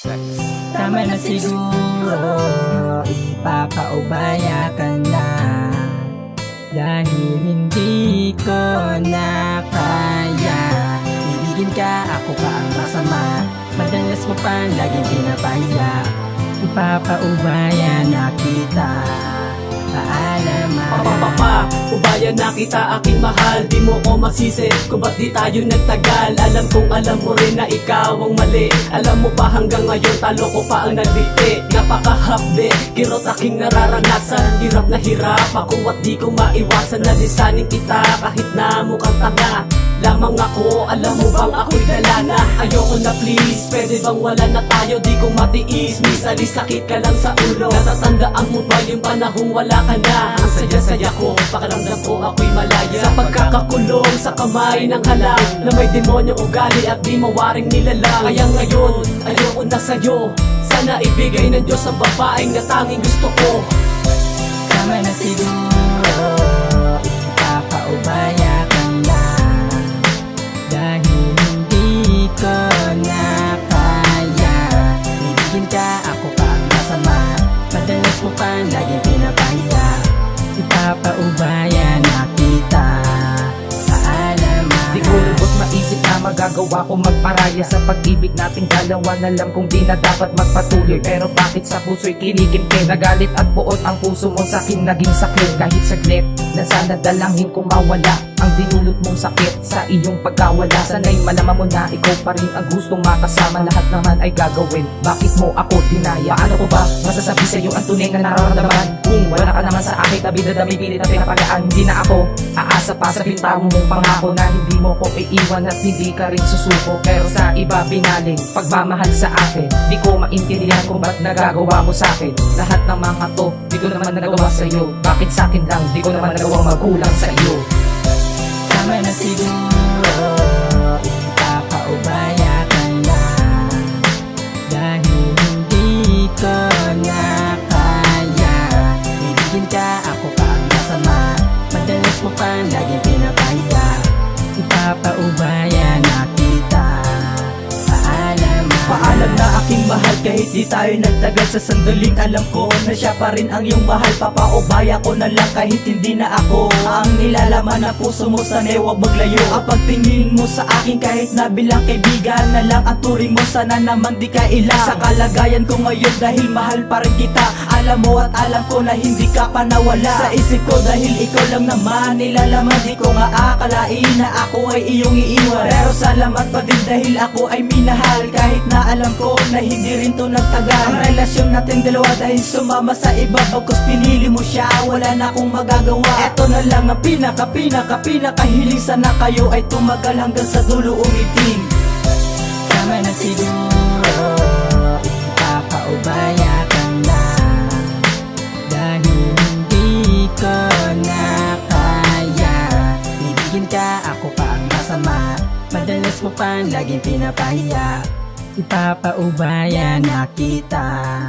Tama na siguro, ipapaubaya ka na, dahil hindi ko na kaya. Ibigin ka, ako pa ang masama, madalas mo pa laging pinapahiya. Ipapaubaya na kita, paalam Ubaya na kita aking mahal, di mo ko masisi kung ba't di tayo nagtagal. Alam kong alam mo rin na ikaw ang mali. Alam mo ba hanggang ngayon talo ko pa ang nagdikte. Napakahapde, kirot aking nararanasan. Hirap na hirap ako at di ko maiwasan na lisanin kita kahit na mukhang tanga lamang ako. Alam mo bang ako'y dala na? Ayoko na please, pwede bang wala na tayo? Di ko matiis, misalis sakit ka lang sa ulo. Natatandaan mo ba yung panahong wala ka na? Ang saya-saya ko, pakiramdam ko ako'y malaya sa pagkakakulong sa kamay ng halang na may demonyong ugali at di mawaring nilalang. Kaya ngayon, ayoko na sa'yo, sana ibigay ng Diyos ang babaeng na tanging gusto ko. Tama na siguro, ipapaubaya ka na, dahil hindi ko na kaya. Ibigin ka, ako pa ang masama, madalas mo pa laging pinapahiya. Ipapaubaya na kita, paalam Di ko lubos maisip na magagawa ko magparaya sa pag-ibig nating dalawa. Alam kong di na dapat magpatuloy, pero bakit sa puso'y kinikimkim? Nagalit at buot ang puso mo sa'king naging sakit. Kahit saglit na sana dalangin kong mawala ang dinulot mong sakit sa iyong pagkawala. Sana'y malaman mo na ikaw pa rin ang gustong makasama. Lahat naman ay gagawin, bakit mo ako dinaya? Paano ko ba masasabi sa'yo ang tunay na nararamdaman? Kung wala ka naman sa akin, tabi na dami pilit na pinapagaan. Hindi na ako aasa pa sa bintang mong pangako na hindi mo ko iiwan at hindi ka rin susuko. Pero sa iba binaling pagmamahal sa akin. Di ko maintindihan kung ba't nagagawa mo sa'kin lahat ng mga to. Di ko naman nagawa sa'yo, bakit sa'kin lang? Di ko naman nagawang magkulang sa'yo. Tama na siguro, ipapaubaya ka na, dahil hindi ko na kaya. Ibigin ka, ako pa ang masama, madalas mo pa laging pinapahiya. Ipapaubaya na kita, paalam Paalam na aking mahal, kahit di tayo nagtagal. Sa sandaling alam ko na siya pa rin ang iyong mahal. Papaubaya ko na lang kahit hindi na ako ang nilalaman na puso mo, sana'y huwag maglayo. Ang pagtingin mo sa akin kahit na bilang kaibigan na lang ang turing mo, sana naman di ka ilang sa kalagayan ko ngayon, dahil mahal pa rin kita. Alam mo at alam ko na hindi ka pa nawala sa isip ko, dahil ikaw lang naman nilalaman. Di ko nga akalain na ako ay iyong iiwan, pero salamat pa din dahil ako ay minahal. Kahit na alam ko na hindi rin to nagtagal ang relasyon natin dalawa, dahil sumama sa iba bagkus pinili mo siya, wala na akong magagawa. Eto na lang ang pinakahiling, sana kayo ay tumagal hanggang sa dulo umiting. Tama na siguro, ipapaubaya ka na, dahil hindi ko na kaya. Ibigin ka, ako pa ang masama, madalas mo pa laging pinapahiya. Ipapaubaya na kita.